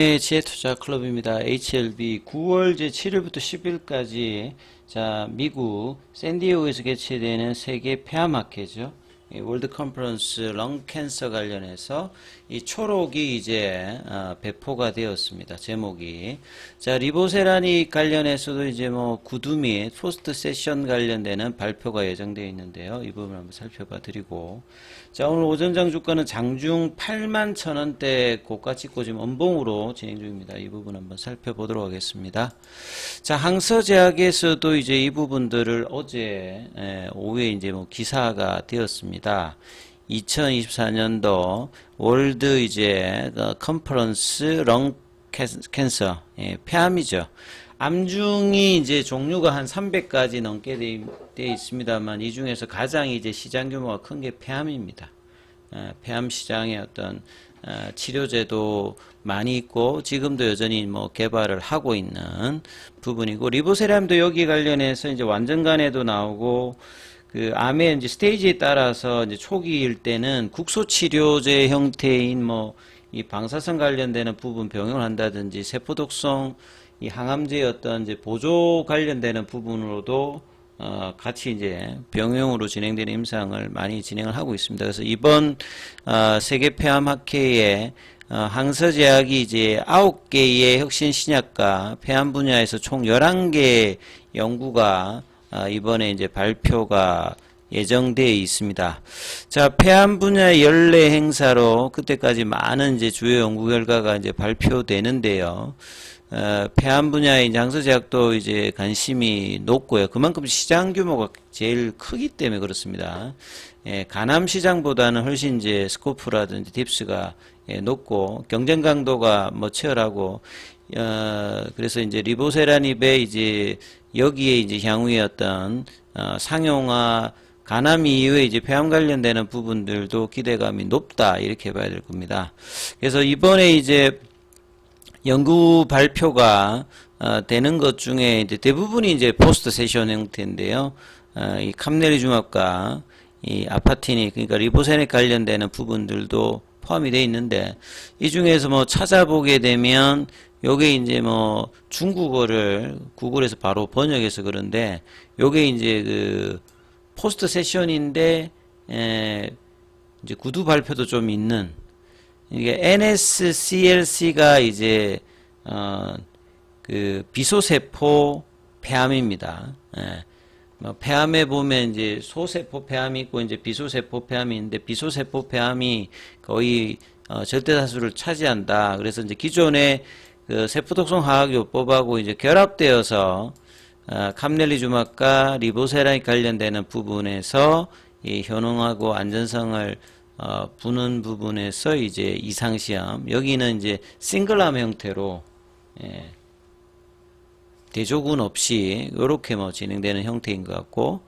네, 지혜투자 클럽입니다. HLB 9월 제7일부터 10일까지 자 미국 샌디에고에서 개최되는 세계 폐암학회죠. 월드 컨퍼런스 렁 캔서 관련해서 이 초록이 이제 배포가 되었습니다. 제목이 자 리보세라닉 관련해서도 이제 뭐 구두 및 포스트 세션 관련되는 발표가 예정되어 있는데요. 이 부분 한번 살펴봐 드리고 자 오늘 오전장 주가는 장중 81,000원대 고가 찍고 지금 엄봉으로 진행 중입니다. 이 부분 한번 살펴보도록 하겠습니다. 자 항서제약에서도 이제 이 부분들을 어제 오후에 이제 뭐 기사가 되었습니다. 2024년도 월드 이제 컨퍼런스 렁 캔서 폐암이죠. 암중이 이제 종류가 한 300가지 넘게 되어 있습니다만 이 중에서 가장 이제 시장 규모가 큰 게 폐암입니다. 폐암 시장의 어떤 치료제도 많이 있고 지금도 여전히 뭐 개발을 하고 있는 부분이고 리보세람도 여기 관련해서 이제 완전간에도 나오고 그 암의 이제 스테이지에 따라서 이제 초기일 때는 국소 치료제 형태인 뭐 이 방사선 관련되는 부분 병용을 한다든지 세포독성 이 항암제의 어떤 이제 보조 관련되는 부분으로도 같이 이제 병용으로 진행되는 임상을 많이 진행을 하고 있습니다. 그래서 이번 세계 폐암학회에 항서제약이 이제 9개의 혁신 신약과 폐암 분야에서 총 11개 연구가 이번에 이제 발표가 예정되어 있습니다. 자, 폐암 분야의 연례 행사로 그때까지 많은 이제 주요 연구 결과가 이제 발표되는데요. 폐암 분야의 이제 항서제약도 이제 관심이 높고요. 그만큼 시장 규모가 제일 크기 때문에 그렇습니다. 간암 시장보다는 훨씬 이제 스코프라든지 딥스가 높고 경쟁 강도가 뭐 치열하고 그래서 이제 리보세라닙의 이제 여기에 이제 향후의 어떤 상용화 간암 이후에 이제 폐암 관련되는 부분들도 기대감이 높다 이렇게 봐야 될 겁니다. 그래서 이번에 이제 연구 발표가 되는 것 중에 이제 대부분이 이제 포스트 세션 형태인데요. 이 캄넬리주맙과 이 아파티닉 그러니까 리보세닉 관련되는 부분들도 포함이 되어 있는데 이 중에서 뭐 찾아보게 되면 요게 이제 뭐 중국어를 구글에서 바로 번역해서 그런데 요게 이제 그 포스트 세션인데 이제 구두 발표도 좀 있는 이게 NSCLC가 이제 그 비소세포 폐암입니다. 뭐 폐암에 보면 이제 소세포 폐암이 있고 이제 비소세포 폐암이 있는데 비소세포 폐암이 거의 절대다수를 차지한다. 그래서 이제 기존의 그 세포독성 화학요법하고 이제 결합되어서 캄넬리주맙과 리보세라닉 관련되는 부분에서 이 효능하고 안전성을 부는 부분에서 이제 이상시험 여기는 이제 싱글암 형태로 대조군 없이 이렇게 뭐 진행되는 형태인 것 같고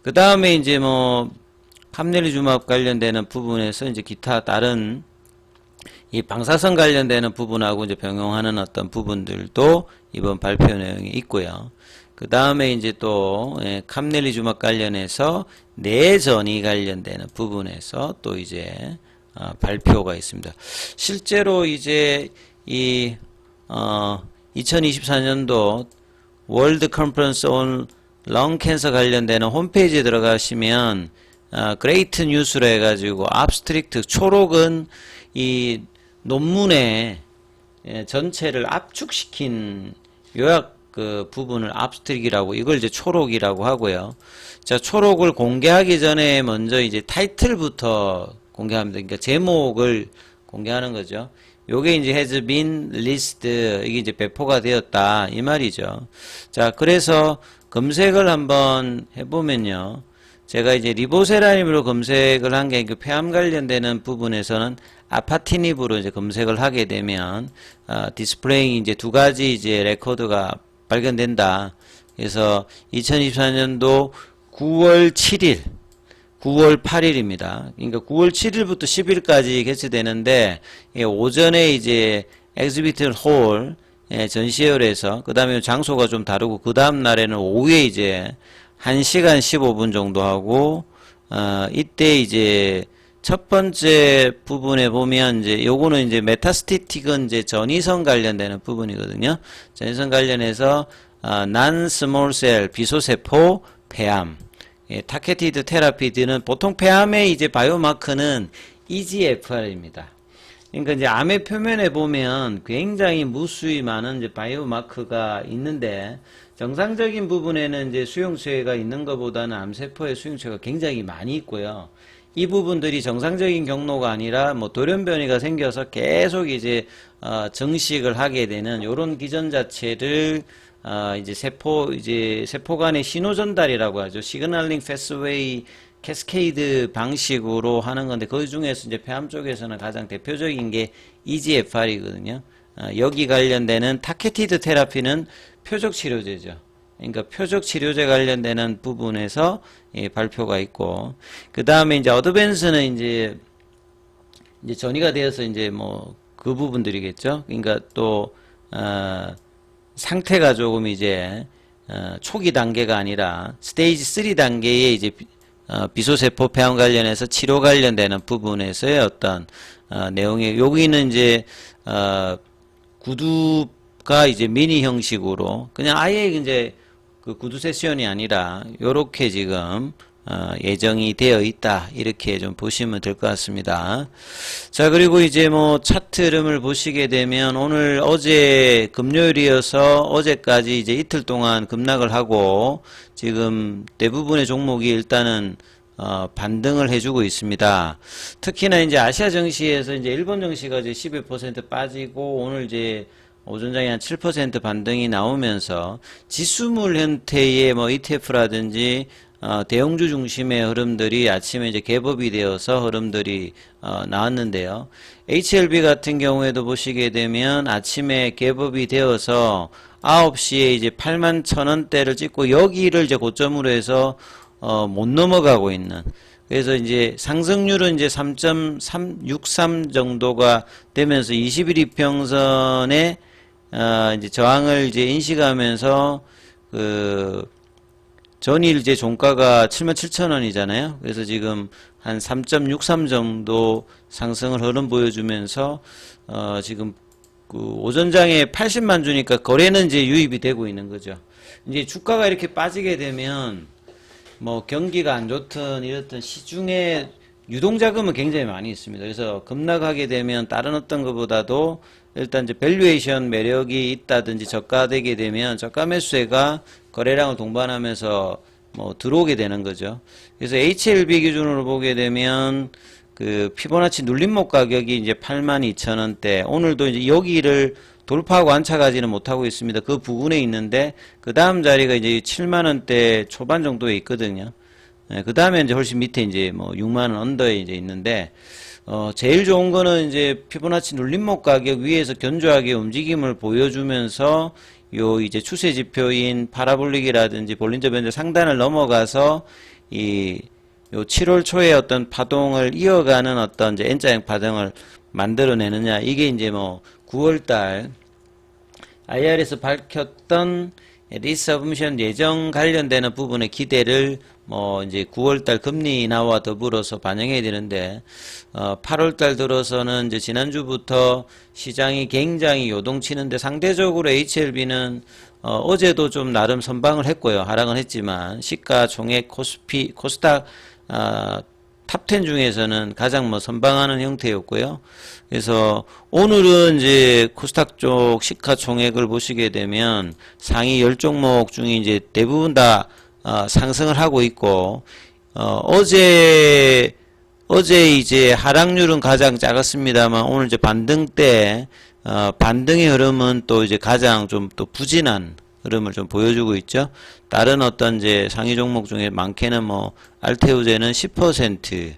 그 다음에 이제 뭐 캄넬리주맙 관련되는 부분에서 이제 기타 다른 이 방사선 관련되는 부분하고 이제 병용하는 어떤 부분들도 이번 발표 내용이 있고요. 그 다음에 이제 또 캄넬리주맙 관련해서 내전이 관련되는 부분에서 또 이제 발표가 있습니다. 실제로 이제 이 2024년도 월드 컨퍼런스 온 렁 캔서 관련되는 홈페이지에 들어가시면 그레이트 뉴스로 해가지고 압스트릭트 초록은 이 논문의 전체를 압축시킨 요약 그 부분을 압스트릭이라고 이걸 이제 초록이라고 하고요. 자, 초록을 공개하기 전에 먼저 이제 타이틀부터 공개합니다. 그러니까 제목을 공개하는 거죠. 요게 이제 has been listed 이게 이제 배포가 되었다 이 말이죠. 자, 그래서 검색을 한번 해보면요. 제가 이제 리보세라닙으로 검색을 한 게 그 폐암 관련되는 부분에서는 아파티닙으로 이제 검색을 하게 되면 디스플레이 이제 두 가지 이제 레코드가 발견된다. 그래서 2024년도 9월 7일, 9월 8일입니다. 그러니까 9월 7일부터 10일까지 개최되는데 오전에 이제 엑스비트 홀 전시회에서 그 다음에 장소가 좀 다르고 그 다음 날에는 오후에 이제 1시간 15분 정도 하고 이때 이제 첫 번째 부분에 보면 이제 요거는 이제 메타스테틱은 이제 전이선 관련되는 부분이거든요. 전이선 관련해서 non-small cell 비소세포 폐암, 타케티드 테라피드는 보통 폐암의 이제 바이오마커는 EGFR입니다. 그러니까 이제 암의 표면에 보면 굉장히 무수히 많은 이제 바이오마커가 있는데 정상적인 부분에는 이제 수용체가 있는 것보다는 암세포의 수용체가 굉장히 많이 있고요. 이 부분들이 정상적인 경로가 아니라 뭐 돌연변이가 생겨서 계속 이제 증식을 하게 되는 요런 기전 자체를 이제 세포 간의 신호 전달이라고 하죠. 시그널링 패스웨이 캐스케이드 방식으로 하는 건데 그 중에서 이제 폐암 쪽에서는 가장 대표적인 게 EGFR이거든요. 여기 관련되는 타케티드 테라피는 표적 치료제죠. 그러니까 표적 치료제 관련되는 부분에서 발표가 있고, 그 다음에 이제 어드밴스는 이제 전이가 되어서 이제 뭐 그 부분들이겠죠. 그러니까 또 상태가 조금 이제 초기 단계가 아니라 스테이지 3 단계의 이제 비소세포 폐암 관련해서 치료 관련되는 부분에서의 어떤 내용이 여기는 이제 구두가 이제 미니 형식으로 그냥 아예 이제 그 구두 세션이 아니라 요렇게 지금 예정이 되어 있다 이렇게 좀 보시면 될 것 같습니다. 자, 그리고 이제 뭐 차트 흐름을 보시게 되면 오늘 어제 금요일이어서 어제까지 이제 이틀 동안 급락을 하고 지금 대부분의 종목이 일단은 반등을 해주고 있습니다. 특히나 이제 아시아 증시에서 이제 일본 증시가 이제 12% 빠지고 오늘 이제 오전장에 한 7% 반등이 나오면서 지수물 형태의 뭐 ETF라든지 대형주 중심의 흐름들이 아침에 이제 개법이 되어서 흐름들이 나왔는데요. HLB 같은 경우에도 보시게 되면 아침에 개법이 되어서 9시에 이제 81,000원대를 찍고 여기를 이제 고점으로 해서 못 넘어가고 있는, 그래서 이제 상승률은 이제 3.363 정도가 되면서 21 이평선에 이제 저항을 이제 인식하면서 전일 이제 종가가 77,000원이잖아요. 그래서 지금 한 3.63 정도 상승을 흐름 보여주면서 지금 그 오전장에 80만 주니까 거래는 이제 유입이 되고 있는 거죠. 이제 주가가 이렇게 빠지게 되면 뭐 경기가 안 좋든 이렇든 시중에 유동자금은 굉장히 많이 있습니다. 그래서 급락하게 되면 다른 어떤 것보다도 일단 이제 밸류에이션 매력이 있다든지 저가되게 되면 저가 매수세가 거래량을 동반하면서 뭐 들어오게 되는 거죠. 그래서 HLB 기준으로 보게 되면 그 피보나치 눌림목 가격이 이제 82,000원대, 오늘도 이제 여기를 돌파하고 안착하지는 못하고 있습니다. 그 부근에 있는데 그 다음 자리가 이제 7만원대 초반 정도에 있거든요. 그 다음에 이제 훨씬 밑에 이제 뭐 6만원 언더에 이제 있는데 제일 좋은 거는 이제 피보나치 눌림목 가격 위에서 견조하게 움직임을 보여주면서 요 이제 추세 지표인 파라볼릭이라든지 볼린저 밴드 상단을 넘어가서 요 7월 초에 어떤 파동을 이어가는 어떤 이제 N자형 파동을 만들어내느냐, 이게 이제 뭐 9월달 IR에서 밝혔던 리서브미션 예정 관련되는 부분의 기대를 뭐 이제 9월달 금리 인하와 더불어서 반영해야 되는데 8월달 들어서는 이제 지난주부터 시장이 굉장히 요동치는데 상대적으로 HLB는 어제도 좀 나름 선방을 했고요. 하락은 했지만 시가 총액 코스닥 탑10 중에서는 가장 뭐 선방하는 형태였고요. 그래서 오늘은 이제 코스닥 쪽 시가 총액을 보시게 되면 상위 10종목 중에 이제 대부분 다 상승을 하고 있고, 어제 이제 하락률은 가장 작았습니다만 오늘 이제 반등 때 반등의 흐름은 또 이제 가장 좀 또 부진한 흐름을 좀 보여주고 있죠. 다른 어떤 이제 상위 종목 중에 많게는 뭐 알테우제는 10%,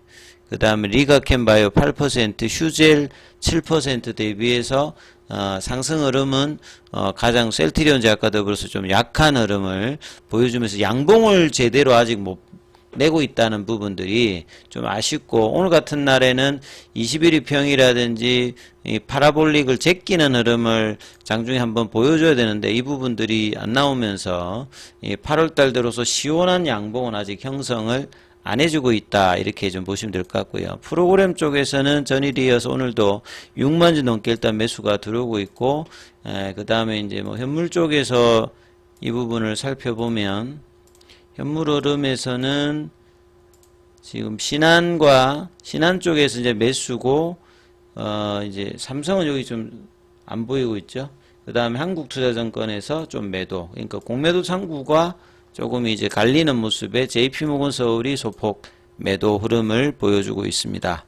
그 다음에 리가켄바이오 8%, 휴젤 7% 대비해서 상승 흐름은 가장 셀트리온 제약과 더불어서 좀 약한 흐름을 보여주면서 양봉을 제대로 아직 못 내고 있다는 부분들이 좀 아쉽고, 오늘 같은 날에는 21일평이라든지 이 파라볼릭을 제끼는 흐름을 장중에 한번 보여줘야 되는데 이 부분들이 안 나오면서 이 8월달 들어서 시원한 양봉은 아직 형성을 안 해주고 있다 이렇게 좀 보시면 될 것 같고요. 프로그램 쪽에서는 전일에 이어서 오늘도 6만 주 넘게 일단 매수가 들어오고 있고, 그 다음에 이제 뭐 현물 쪽에서 이 부분을 살펴보면 현물 흐름에서는 지금 신한 쪽에서 이제 매수고, 이제 삼성은 여기 좀 안 보이고 있죠. 그 다음에 한국투자증권에서 좀 매도, 그러니까 공매도 창구가 조금 이제 갈리는 모습에 JP모건 서울이 소폭 매도 흐름을 보여주고 있습니다.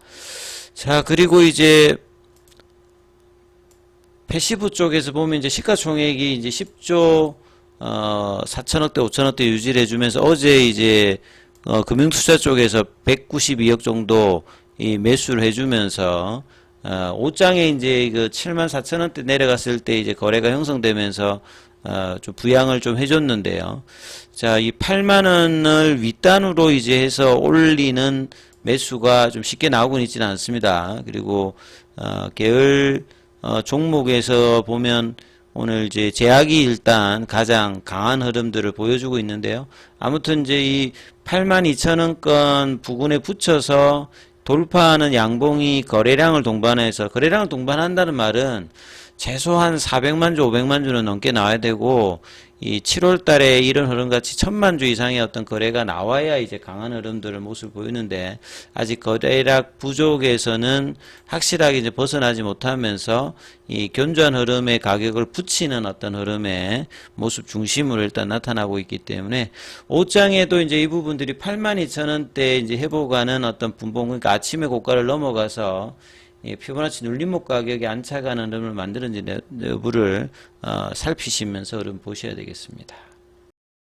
자, 그리고 이제 패시브 쪽에서 보면 이제 시가총액이 이제 10조 4천억대 5천억대 유지를 해주면서 어제 이제 금융투자 쪽에서 192억 정도 이 매수를 해주면서 옷장에 이제 그 7만 4천원대 내려갔을 때 이제 거래가 형성되면서 좀 부양을 좀 해줬는데요. 자, 이 8만원을 윗단으로 이제 해서 올리는 매수가 좀 쉽게 나오고는 있지는 않습니다. 그리고 계열 종목에서 보면 오늘 이제 제약이 일단 가장 강한 흐름들을 보여주고 있는데요. 아무튼 이제 이 82,000원권 부근에 붙여서 돌파하는 양봉이 거래량을 동반해서, 거래량을 동반한다는 말은 최소한 400만 주, 500만 주는 넘게 나와야 되고, 이 7월 달에 이런 흐름 같이 1000만 주 이상의 어떤 거래가 나와야 이제 강한 흐름들을 모습을 보이는데, 아직 거래량 부족에서는 확실하게 이제 벗어나지 못하면서 이 견조한 흐름의 가격을 붙이는 어떤 흐름의 모습 중심으로 일단 나타나고 있기 때문에, 옷장에도 이제 이 부분들이 82,000원대 이제 회복하는 어떤 분봉, 그러니까 아침에 고가를 넘어가서 피보나치 눌림목 가격이 안착하는 흐름을 만드는지 여부를 살피시면서 흐름 보셔야 되겠습니다.